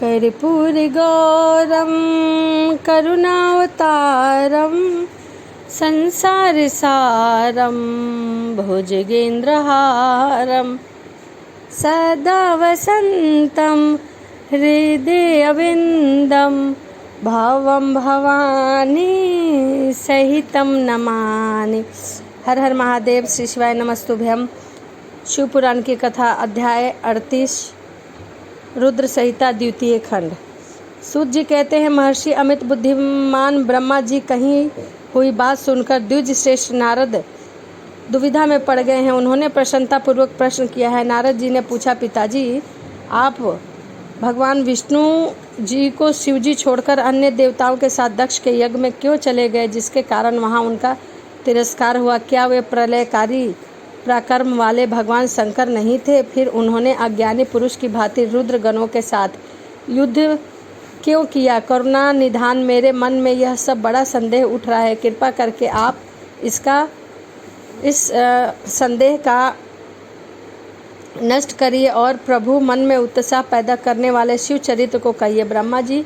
कर्पूरगौरं करुणावतारं संसारसारं भुजगेन्द्रहारं सदा वसन्तं हृदयविन्दं भावं भवानी सहितं नमामि। हर हर महादेव। श्री शिवाय नमस्तुभ्यम। शिव पुराण की कथा अध्याय 38 रुद्र संहिता द्वितीय खंड। सूत जी कहते हैं, महर्षि अमित बुद्धिमान ब्रह्मा जी कही हुई बात सुनकर द्विज श्रेष्ठ नारद दुविधा में पड़ गए हैं। उन्होंने प्रसन्नता पूर्वक प्रश्न किया है। नारद जी ने पूछा, पिताजी आप भगवान विष्णु जी को शिव जी छोड़कर अन्य देवताओं के साथ दक्ष के यज्ञ में क्यों चले गए, जिसके कारण वहां उनका तिरस्कार हुआ? क्या वे प्रलयकारी पराक्रम वाले भगवान शंकर नहीं थे? फिर उन्होंने अज्ञानी पुरुष की भांति रुद्र गणों के साथ युद्ध क्यों किया? करुणा निधान, मेरे मन में यह सब बड़ा संदेह उठ रहा है। कृपा करके आप इस संदेह का नष्ट करिए और प्रभु मन में उत्साह पैदा करने वाले शिव चरित्र को कहिए। ब्रह्मा जी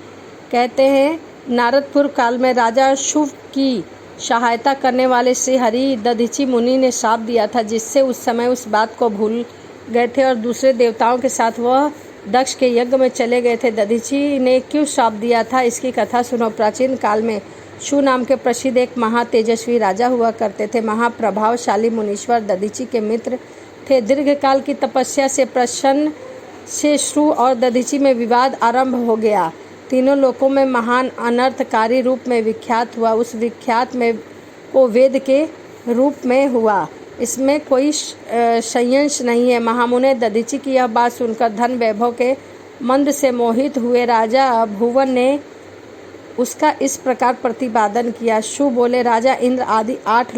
कहते हैं, नारदपुर काल में राजा शुभ की सहायता करने वाले श्री हरि दधीचि मुनि ने श्राप दिया था, जिससे उस समय उस बात को भूल गए थे और दूसरे देवताओं के साथ वह दक्ष के यज्ञ में चले गए थे। दधीचि ने क्यों श्राप दिया था, इसकी कथा सुनो। प्राचीन काल में शु नाम के प्रसिद्ध एक महातेजस्वी राजा हुआ करते थे। महाप्रभावशाली मुनीश्वर दधीचि के मित्र थे। दीर्घकाल की तपस्या से प्रसन्न से शु और दधीचि में विवाद आरंभ हो गया। तीनों लोकों में महान अनर्थकारी रूप में विख्यात हुआ। उस विख्यात में को वेद के रूप में हुआ, इसमें कोई संशय नहीं है। महामुने दधीचि की यह बात सुनकर धन वैभव के मंद से मोहित हुए राजा भुवन ने उसका इस प्रकार प्रतिपादन किया। शु बोले, राजा इंद्र आदि 8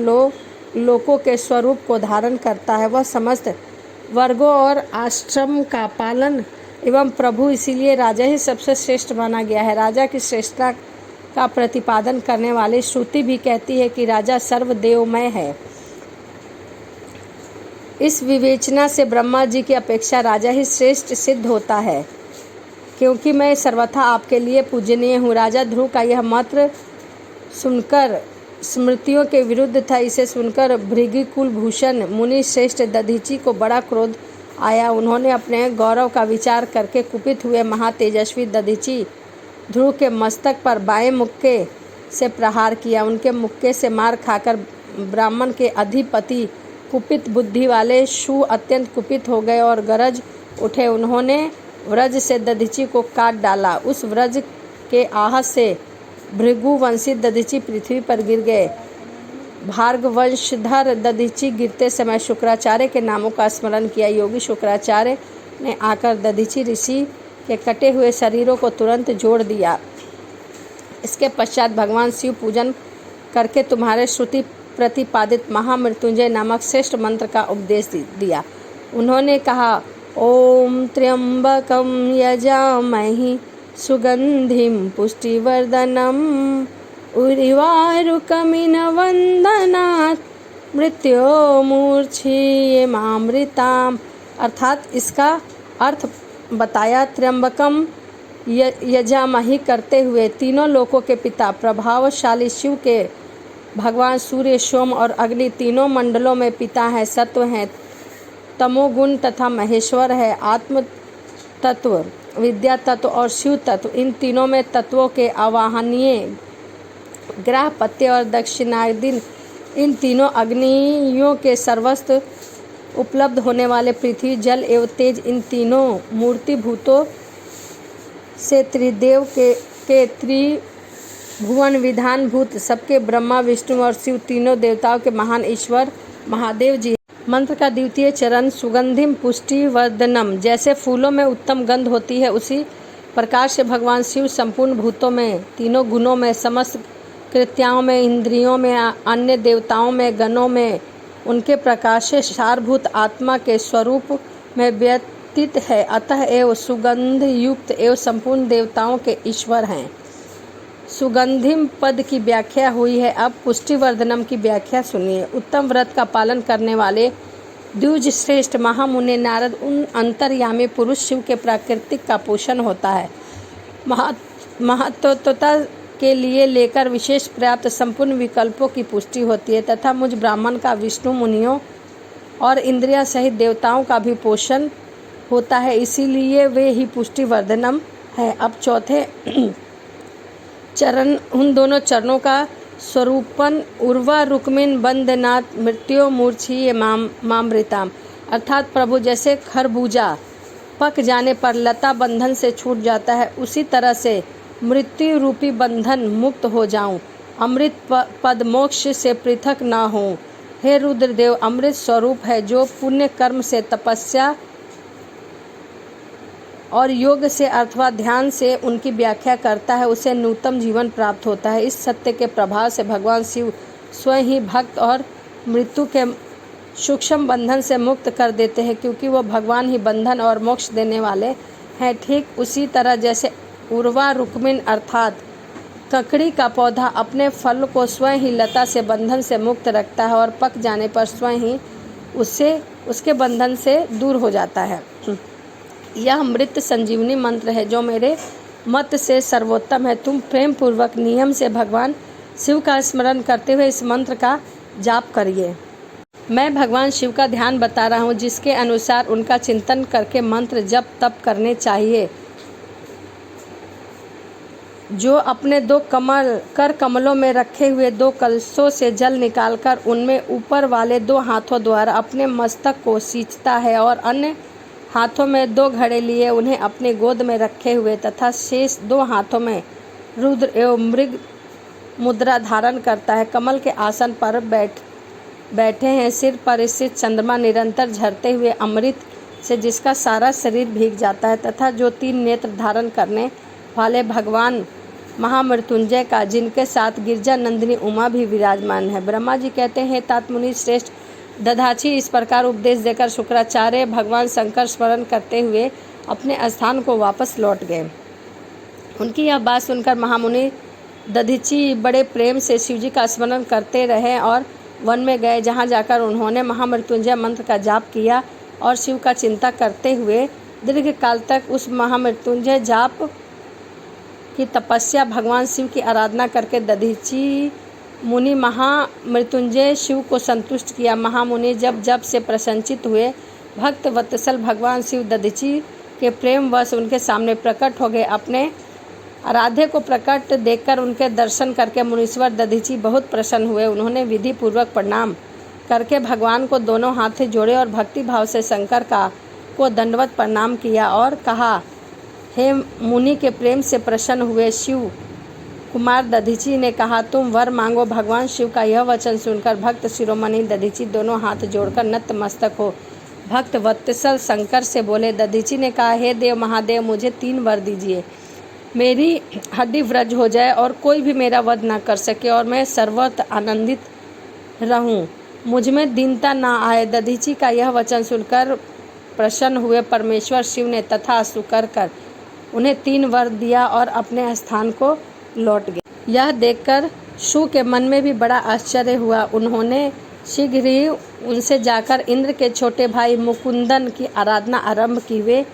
लोकों के स्वरूप को धारण करता है। वह समस्त वर्गों और आश्रम का पालन एवं प्रभु, इसीलिए राजा ही सबसे श्रेष्ठ माना गया है। राजा की श्रेष्ठता का प्रतिपादन करने वाली श्रुति भी कहती है कि राजा सर्वदेवमय है। इस विवेचना से ब्रह्मा जी की अपेक्षा राजा ही श्रेष्ठ सिद्ध होता है, क्योंकि मैं सर्वथा आपके लिए पूजनीय हूँ। राजा ध्रुव का यह मत सुनकर स्मृतियों के विरुद्ध था। इसे सुनकर भृगुकुल भूषण मुनि श्रेष्ठ दधीचि को बड़ा क्रोध आया। उन्होंने अपने गौरव का विचार करके कुपित हुए महातेजस्वी दधीचि ध्रुव के मस्तक पर बाएं मुक्के से प्रहार किया। उनके मुक्के से मार खाकर ब्राह्मण के अधिपति कुपित बुद्धि वाले शु अत्यंत कुपित हो गए और गरज उठे। उन्होंने व्रज से दधीचि को काट डाला। उस व्रज के आहत से भृगुवंशी दधीचि पृथ्वी पर गिर गए। भार्गवंशधर दधीचि गिरते समय शुक्राचार्य के नामों का स्मरण किया। योगी शुक्राचार्य ने आकर दधीचि ऋषि के कटे हुए शरीरों को तुरंत जोड़ दिया। इसके पश्चात भगवान शिव पूजन करके तुम्हारे श्रुति प्रतिपादित महामृत्युंजय नामक श्रेष्ठ मंत्र का उपदेश दिया। उन्होंने कहा, ओम त्र्यंबकं यजामहि सुगंधिं पुष्टिवर्धनम् उर्वारुकमिनवन्दनात् मृत्योर्मुक्षीयमामृताम्। अर्थात इसका अर्थ बताया। त्र्यंबकम यजामहि करते हुए तीनों लोकों के पिता प्रभावशाली शिव के भगवान सूर्य, सोम और अग्नि तीनों मंडलों में पिता हैं, सत्व हैं, तमोगुण तथा महेश्वर है, आत्म तत्व, विद्या तत्व और शिव तत्व। इन तीनों में तत्वों के आवाहनीय ग्रह, पत्य और दक्षिणादि, इन तीनों अग्नियों के सर्वस्व उपलब्ध होने वाले पृथ्वी, जल एवं तेज, इन तीनों मूर्तिभूतों से त्रिदेव के त्रिभुवन विधानभूत सबके ब्रह्मा, विष्णु और शिव तीनों देवताओं के महान ईश्वर महादेव जी। मंत्र का द्वितीय चरण सुगंधिम पुष्टिवर्धनम। जैसे फूलों में उत्तम गंध होती है, उसी प्रकार से भगवान शिव संपूर्ण भूतों में, तीनों गुणों में, समस्त कृत्याओं में, इंद्रियों में, अन्य देवताओं में, गणों में उनके प्रकाश से सारभूत आत्मा के स्वरूप में व्यतीत है। अतः एवं सुगंध युक्त एवं संपूर्ण देवताओं के ईश्वर हैं। सुगंधिम पद की व्याख्या हुई है। अब पुष्टिवर्धनम की व्याख्या सुनिए। उत्तम व्रत का पालन करने वाले द्विज श्रेष्ठ महामुनि नारद उन अंतर्यामी पुरुष शिव के प्राकृतिक का पोषण होता है। महत्वता के लिए लेकर विशेष प्राप्त संपूर्ण विकल्पों की पुष्टि होती है तथा मुझ ब्राह्मण का विष्णु मुनियों और इंद्रिया सहित देवताओं का भी पोषण होता है, इसीलिए वे ही पुष्टि वर्धनम है। अब चौथे चरण, उन दोनों चरणों का स्वरूपन उर्वा रुक्मिन बंदनाथ मृत्यो मूर्छी मामृताम, अर्थात प्रभु जैसे खरबूजा पक जाने पर लता बंधन से छूट जाता है, उसी तरह से मृत्यु रूपी बंधन मुक्त हो जाऊं, अमृत पद मोक्ष से पृथक न हो। हे रुद्रदेव, अमृत स्वरूप है जो पुण्य कर्म से, तपस्या और योग से अथवा ध्यान से उनकी व्याख्या करता है, उसे नूतन जीवन प्राप्त होता है। इस सत्य के प्रभाव से भगवान शिव स्वयं ही भक्त और मृत्यु के सूक्ष्म बंधन से मुक्त कर देते हैं, क्योंकि वो भगवान ही बंधन और मोक्ष देने वाले हैं। ठीक उसी तरह जैसे उर्वा रुक्मिन अर्थात ककड़ी का पौधा अपने फल को स्वयं ही लता से बंधन से मुक्त रखता है और पक जाने पर स्वयं ही उसके बंधन से दूर हो जाता है। यह मृत संजीवनी मंत्र है जो मेरे मत से सर्वोत्तम है। तुम प्रेम पूर्वक नियम से भगवान शिव का स्मरण करते हुए इस मंत्र का जाप करिए। मैं भगवान शिव का ध्यान बता रहा हूँ, जिसके अनुसार उनका चिंतन करके मंत्र जप तप करने चाहिए। जो अपने दो कमलों में रखे हुए दो कलशों से जल निकालकर उनमें ऊपर वाले दो हाथों द्वारा अपने मस्तक को सींचता है और अन्य हाथों में दो घड़े लिए उन्हें अपनी गोद में रखे हुए तथा शेष दो हाथों में रुद्र एवं मृग मुद्रा धारण करता है, कमल के आसन पर बैठे हैं, सिर पर स्थित चंद्रमा निरंतर झरते हुए अमृत से जिसका सारा शरीर भीग जाता है तथा जो 3 नेत्र धारण करने वाले भगवान महामृत्युंजय का, जिनके साथ गिरजा नंदिनी उमा भी विराजमान है। ब्रह्मा जी कहते हैं, तात्मुनि श्रेष्ठ दधाची इस प्रकार उपदेश देकर शुक्राचार्य भगवान शंकर स्मरण करते हुए अपने स्थान को वापस लौट गए। उनकी यह बात सुनकर महामुनि दधीची बड़े प्रेम से शिवजी का स्मरण करते रहे और वन में गए, जहाँ जाकर उन्होंने महामृत्युंजय मंत्र का जाप किया और शिव का चिंता करते हुए दीर्घ काल तक उस महामृत्युंजय जाप की तपस्या भगवान शिव की आराधना करके दधीची मुनि महामृत्युंजय शिव को संतुष्ट किया। महामुनि जब से प्रसन्नचित हुए, भक्त वत्सल भगवान शिव दधीची के प्रेम वश उनके सामने प्रकट हो गए। अपने आराध्य को प्रकट देखकर उनके दर्शन करके मुनीश्वर दधीची बहुत प्रसन्न हुए। उन्होंने विधि पूर्वक प्रणाम करके भगवान को दोनों हाथ जोड़े और भक्ति भाव से शंकर को दंडवत प्रणाम किया और कहा, हे मुनि के प्रेम से प्रसन्न हुए शिव कुमार दधीची ने कहा, तुम वर मांगो। भगवान शिव का यह वचन सुनकर भक्त शिरोमणि दधीची दोनों हाथ जोड़कर नतमस्तक हो भक्त वत्सल शंकर से बोले। दधीची ने कहा, हे देव महादेव, मुझे 3 वर दीजिए। मेरी हड्डी व्रज हो जाए और कोई भी मेरा वध न कर सके और मैं सर्वत्र आनंदित रहूं, मुझ में दीनता ना आए। दधीची का यह वचन सुनकर प्रसन्न हुए परमेश्वर शिव ने तथास्तु कर उन्हें 3 वर दिया और अपने स्थान को लौट गए। यह देखकर शिव के मन में भी बड़ा आश्चर्य हुआ। उन्होंने शीघ्र ही उनसे जाकर इंद्र के छोटे भाई मुकुंदन की आराधना आरंभ की। वे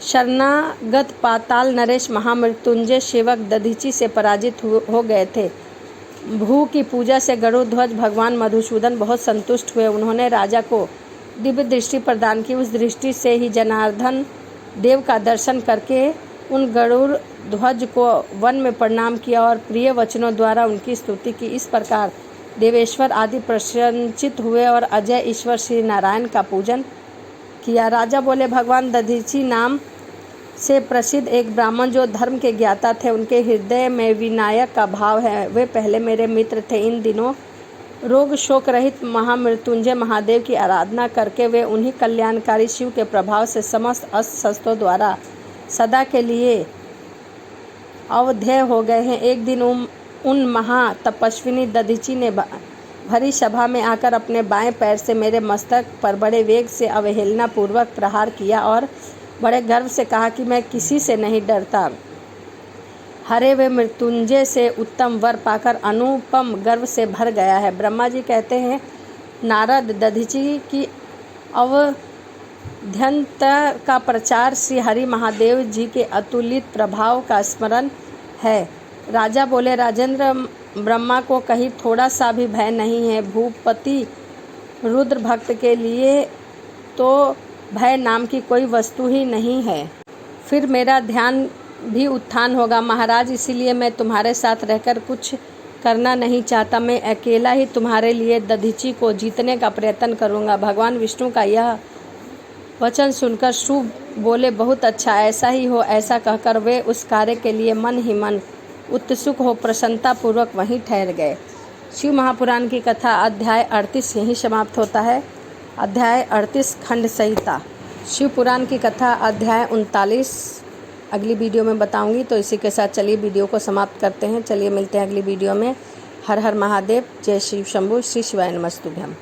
शरणागत पाताल नरेश महामृत्युंजय सेवक दधीची से पराजित हो गए थे। भू की पूजा से गरुड़ ध्वज भगवान मधुसूदन बहुत संतुष्ट हुए। उन्होंने राजा को दिव्य दृष्टि प्रदान की। उस दृष्टि से ही जनार्दन देव का दर्शन करके उन गरुड़ ध्वज को वन में प्रणाम किया और प्रिय वचनों द्वारा उनकी स्तुति की। इस प्रकार देवेश्वर आदि प्रसन्नचित हुए और अजय ईश्वर श्री नारायण का पूजन किया। राजा बोले, भगवान दधीची नाम से प्रसिद्ध एक ब्राह्मण जो धर्म के ज्ञाता थे, उनके हृदय में विनायक का भाव है। वे पहले मेरे मित्र थे। इन दिनों रोग शोक रहित महामृत्युंजय महादेव की आराधना करके वे उन्हीं कल्याणकारी शिव के प्रभाव से समस्त अस्त्र शस्त्रों द्वारा सदा के लिए अवधेय हो गए हैं। एक दिन उन महातपस्विनी दधीची ने भरी सभा में आकर अपने बाएं पैर से मेरे मस्तक पर बड़े वेग से अवहेलना पूर्वक प्रहार किया और बड़े गर्व से कहा कि मैं किसी से नहीं डरता। हरे हुए मृत्युंजय से उत्तम वर पाकर अनुपम गर्व से भर गया है। ब्रह्मा जी कहते हैं, नारद दधीची की ध्यंत का प्रचार श्री हरि महादेव जी के अतुलित प्रभाव का स्मरण है। राजा बोले, राजेंद्र, ब्रह्मा को कहीं थोड़ा सा भी भय नहीं है। भूपति रुद्र भक्त के लिए तो भय नाम की कोई वस्तु ही नहीं है। फिर मेरा ध्यान भी उत्थान होगा। महाराज, इसीलिए मैं तुम्हारे साथ रहकर कुछ करना नहीं चाहता। मैं अकेला ही तुम्हारे लिए दधीची को जीतने का प्रयत्न करूंगा। भगवान विष्णु का यह वचन सुनकर शुभ बोले, बहुत अच्छा, ऐसा ही हो। ऐसा कहकर वे उस कार्य के लिए मन ही मन उत्सुक हो प्रसन्नता पूर्वक वहीं ठहर गए। शिव महापुराण की कथा अध्याय 38 यहीं समाप्त होता है। अध्याय 38 खंड संहिता। शिव पुराण की कथा अध्याय 39 अगली वीडियो में बताऊंगी। तो इसी के साथ चलिए वीडियो को समाप्त करते हैं। चलिए मिलते हैं अगली वीडियो में। हर हर महादेव, जय शिव शंभू, श्री शिवाय नमस्तुभ्यम।